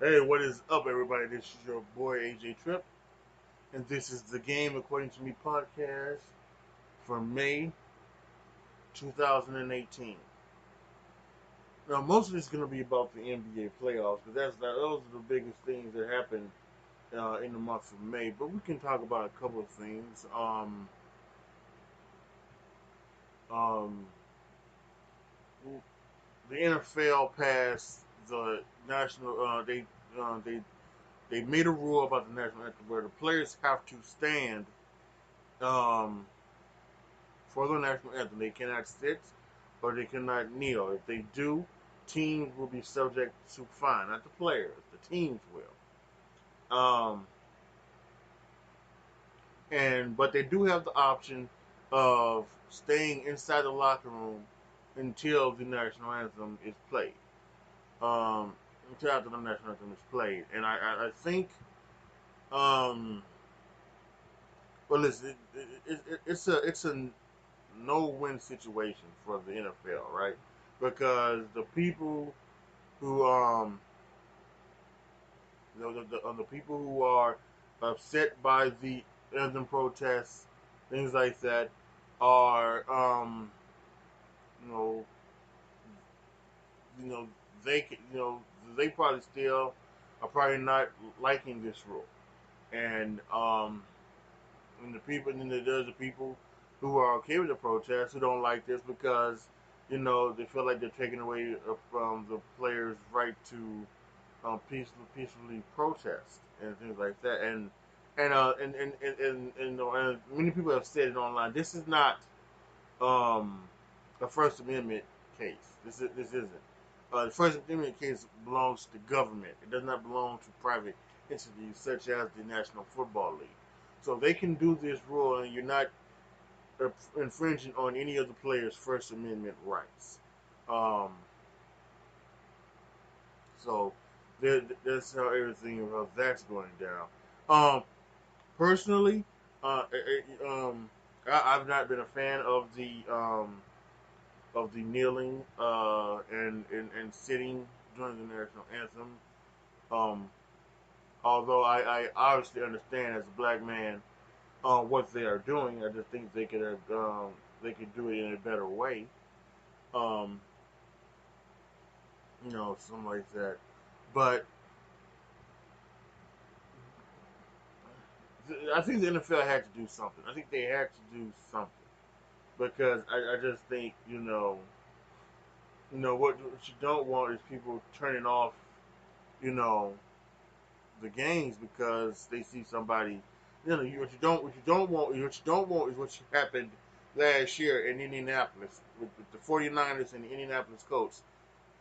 Hey, what is up, everybody? This is your boy AJ Tripp, and this is the Game According to Me podcast for May 2018. Now, most of this is going to be about the NBA playoffs because those are the biggest things that happen in the month of May. But we can talk about a couple of things. Um, the NFL passed the national. They made a rule about the national anthem where the players have to stand. Um, for the national anthem. They cannot sit or they cannot kneel. If they do, teams will be subject to fine. Not the players, the teams will. But they do have the option of staying inside the locker room until the national anthem is played. Um, until after the national anthem is played, and I think well, listen, it's a no-win situation for the NFL, right? Because the people who the people who are upset by the anthem protests, things like that, are you know you know you know they probably still are probably not liking this rule, and and then there's the people who are okay with the protest who don't like this because they feel like they're taking away from the players' right to peacefully protest and things like that. And many people have said it online. This is not um, a First Amendment case. This isn't. The First Amendment case belongs to government. It does not belong to private entities such as the National Football League. So they can do this rule, and you're not infringing on any of the players' First Amendment rights. Um, so that's how everything about that's going down. Um, Personally, uh, I've not been a fan of the kneeling and sitting during the national anthem. Um, Although I obviously understand as a black man what they are doing, I just think they could do it in a better way. Um, something like that. But I think the NFL had to do something. I think they had to do something because I just think what you don't want is people turning off you know the games because they see somebody. What you don't want is what happened last year in Indianapolis with the 49ers and the Indianapolis Colts.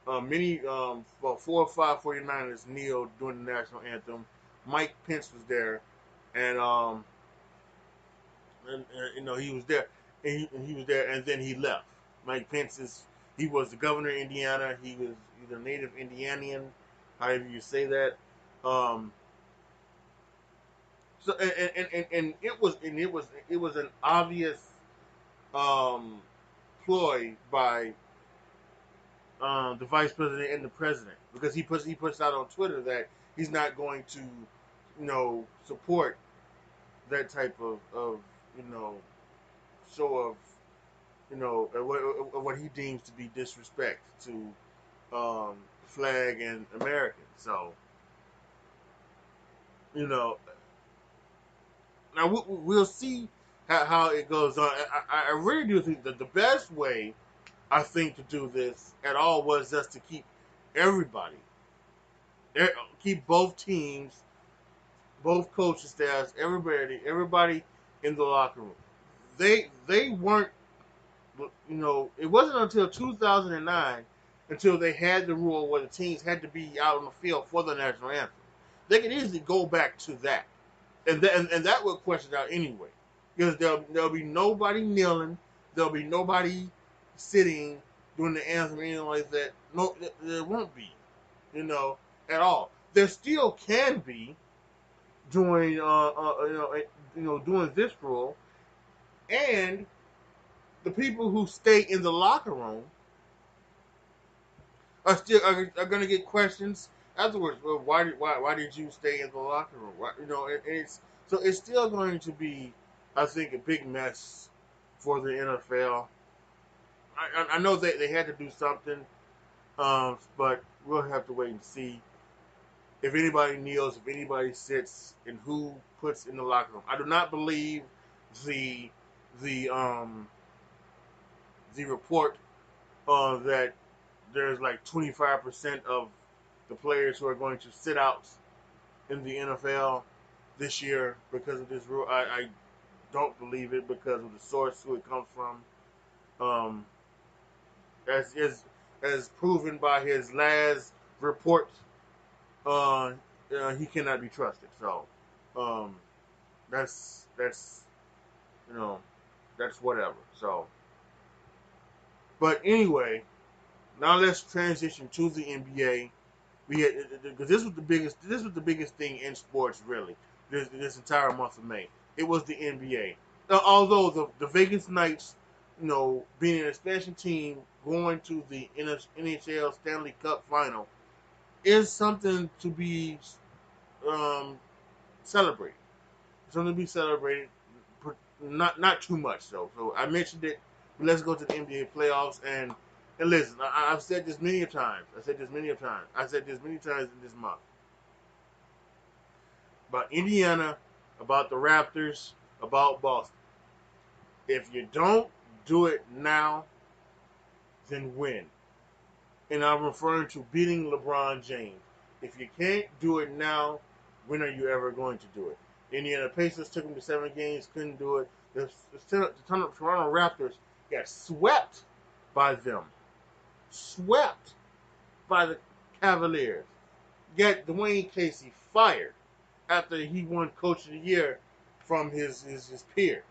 Many about 4 or 5 49ers kneeled during the national anthem. Mike Pence was there, and he was there, and he was there, and then he left. Mike Pence he was the governor of Indiana. He's a native Indianian, however you say that. Um, so and it was an obvious um, ploy by the vice president and the president because he puts out on Twitter that he's not going to support that type of you know show of what he deems to be disrespect to flag and Americans. So you know now we'll see how it goes on. I really do think that the best way I think to do this at all was just to keep everybody, keep both teams, both coaching staffs, everybody in the locker room. They weren't, it wasn't until 2009 until they had the rule where the teams had to be out on the field for the national anthem. They could easily go back to that, and that would question out anyway, because there'll be nobody kneeling, there'll be nobody sitting doing the anthem or anything like that. No, there won't be, you know, at all. There still can be during doing this rule, and the people who stay in the locker room are going to get questions afterwards, well, why did you stay in the locker room? Why, and it's so it's still going to be, I think, a big mess for the NFL. I know that they had to do something, but we'll have to wait and see if anybody kneels, if anybody sits, and who puts in the locker room. I do not believe the the um the report that there's like 25% of the players who are going to sit out in the NFL this year because of this rule. I don't believe it because of the source who it comes from. Um, as proven by his last report, uh, he cannot be trusted. So um, that's you know that's whatever. So, but anyway, now let's transition to the NBA. We had because this was the biggest thing in sports really this entire month of May. It was the NBA. Although the Vegas Knights, being an expansion team going to the NHL Stanley Cup final is something to be um, celebrated. Something to be celebrated, not too much though. So I mentioned it. But let's go to the NBA playoffs and listen. I've said this many times. I said this many times. I said this many times in this month about Indiana, about the Raptors, about Boston. If you don't do it now, then when? And I'm referring to beating LeBron James. If you can't do it now, when are you ever going to do it? Indiana Pacers took them to 7 games, couldn't do it. The Toronto Raptors got swept by them. Swept by the Cavaliers. Get Dwayne Casey fired after he won Coach of the Year from his peers.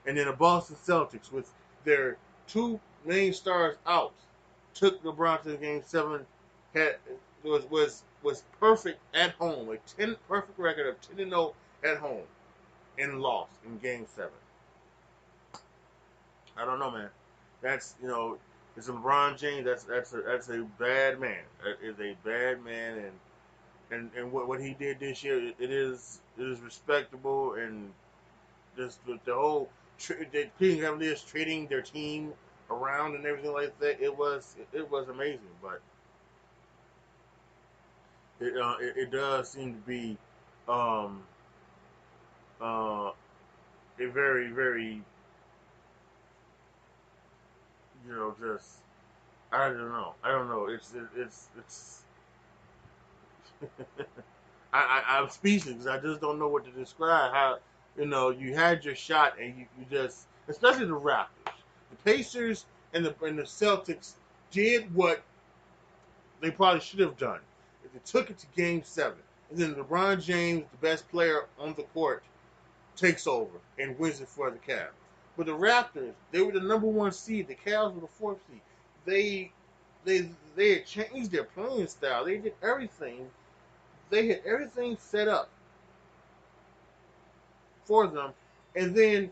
And then the Boston Celtics, with their 2 main stars out, took LeBron to the Game 7. Was perfect at home, a perfect record of 10-0 at home, and lost in Game 7. I don't know, man. That's it's LeBron James. That's a bad man. That is a bad man, and what he did this year, it is respectable, and just the whole the Cleveland Cavaliers trading their team around and everything like that. It was amazing, but it does seem to be um, uh, a very very just I don't know. It's I'm speechless. I just don't know what to describe. How you had your shot and you just, especially the Raptors, the Pacers, and the Celtics did what they probably should have done. If they took it to Game 7, and then LeBron James, the best player on the court, takes over and wins it for the Cavs. But the Raptors, they were the number 1 seed. The Cavs were the 4th seed. They they had changed their playing style. They did everything. They had everything set up for them, and then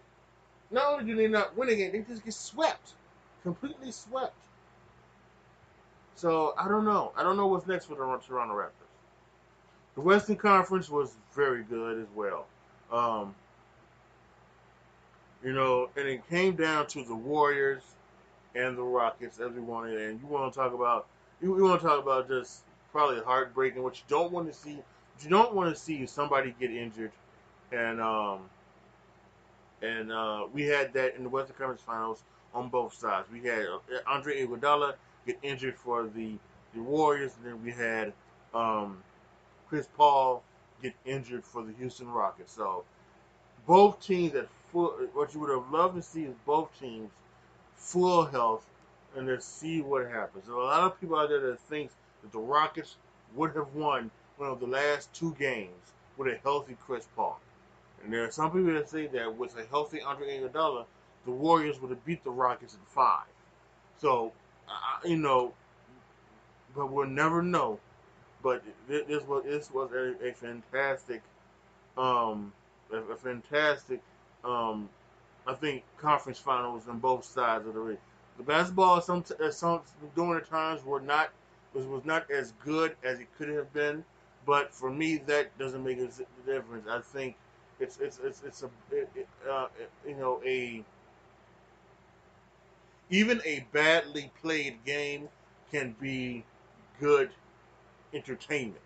not only do they not win again, they just get swept, completely swept. So I don't know. I don't know what's next for the Toronto Raptors. The Western Conference was very good as well. Um, and it came down to the Warriors and the Rockets, as we wanted. And you want to talk about just probably heartbreaking. What you don't want to see, is somebody get injured, and we had that in the Western Conference Finals on both sides. We had Andre Iguodala get injured for the Warriors, and then we had Chris Paul get injured for the Houston Rockets. So both teams at full. What you would have loved to see is both teams full health, and to see what happens. There are a lot of people out there that thinks that the Rockets would have won one of the last 2 games with a healthy Chris Paul. And there are some people that say that with a healthy Andre Iguodala, the Warriors would have beat the Rockets in 5. So, but we'll never know. But this was a fantastic, a fantastic, I think, conference finals on both sides of the ring. The basketball some during the times was not as good as it could have been. But for me, that doesn't make a difference. I think it's a you know, a even a badly played game can be good entertainment,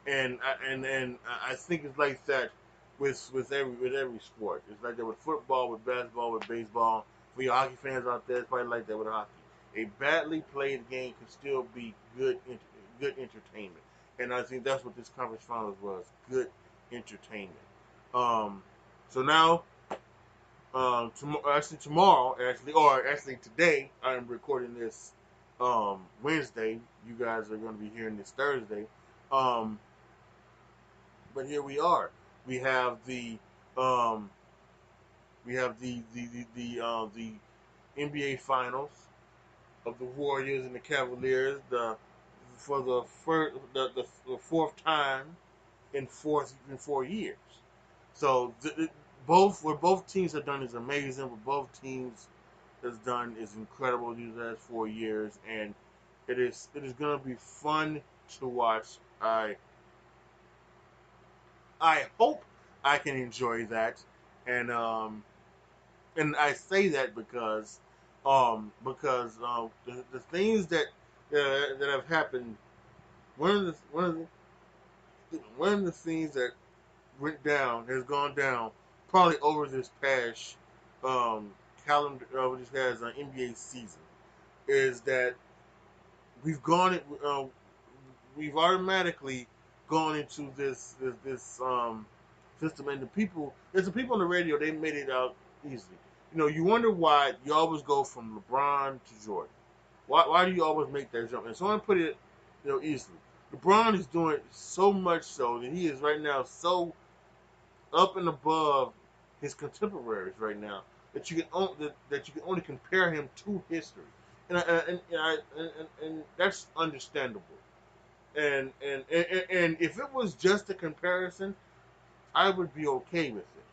and I think it's like that with every sport. It's like that with football, with basketball, with baseball. For your hockey fans out there, it's probably like that with hockey. A badly played game can still be good entertainment, and I think that's what this conference finals was: good entertainment. Um, so now, tomorrow, or today, I am recording this Wednesday. You guys are going to be hearing this Thursday. Um, but here we are. We have the um, the NBA Finals of the Warriors and the Cavaliers. For the first the fourth time in 4 years. So what both teams have done is amazing. What both teams has done is incredible these last 4 years, and it is going to be fun to watch. I hope I can enjoy that, and and I say that because the things that have happened. One of the things that went down has gone down probably over this past calendar, which has an NBA season, is that we've gone we've automatically gone into this system, and there's the people on the radio, they made it out easily. You wonder why you always go from LeBron to Jordan. Why do you always make that jump? And someone put it, easily. LeBron is doing so much so that he is right now so up and above his contemporaries right now that you can only compare him to history, and that's understandable. And if it was just a comparison, I would be okay with it.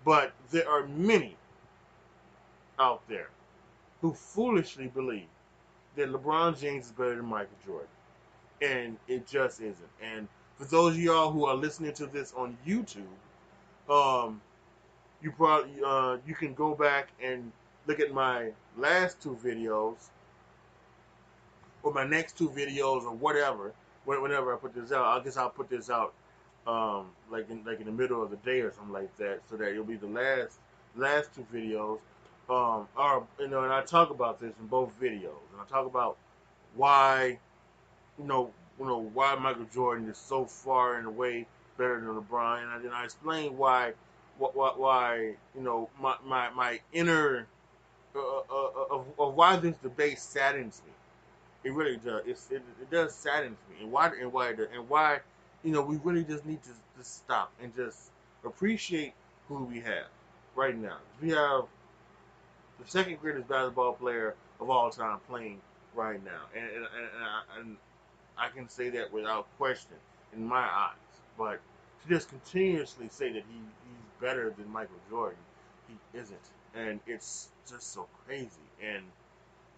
But there are many out there who foolishly believe that LeBron James is better than Michael Jordan, and it just isn't. And for those of y'all who are listening to this on YouTube, you probably you can go back and look at my last two videos or my next two videos or whatever. Whenever I put this out, I guess I'll put this out like in the middle of the day or something like that, so that it'll be the last two videos. And I talk about this in both videos, and I talk about why you know why Michael Jordan is so far and away better than LeBron, and then I explain why my inner of why this debate saddens me. It really does. It does saddens me, and why we really just need to stop and just appreciate who we have right now. We have the second greatest basketball player of all time playing right now, and I can say that without question in my eyes. But to just continuously say that he's better than Michael Jordan, he isn't, and it's just so crazy. And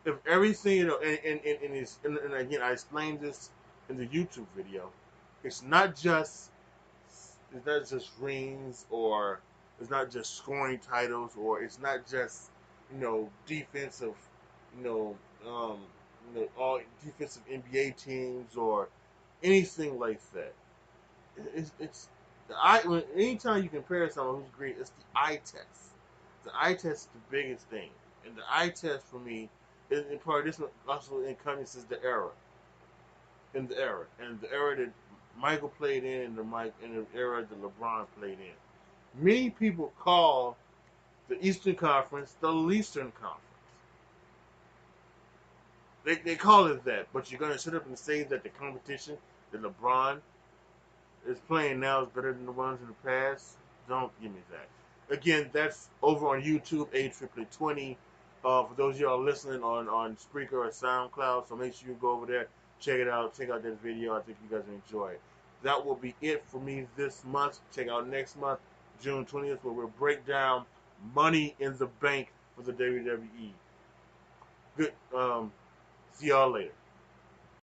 if everything, and again, I explained this in the YouTube video. It's not just rings, or it's not just scoring titles, or it's not just defensive, you know, um, all defensive NBA teams or anything like that. It's the eye. Anytime you compare someone who's great, it's the eye test. The eye test is the biggest thing, and the eye test for me is in part this also encompasses and the era that Michael played in, and the era that LeBron played in. Many people call the Eastern Conference the Leastern Conference. They call it that, but you're gonna sit up and say that the competition that LeBron is playing now is better than the ones in the past? Don't give me that. Again, that's over on YouTube, A2020. For those of y'all listening on Spreaker or SoundCloud, so make sure you go over there, check it out, check out that video. I think you guys will enjoy it. That will be it for me this month. Check out next month, June 20th, where we'll break down Money in the Bank for the WWE. Good. See y'all later.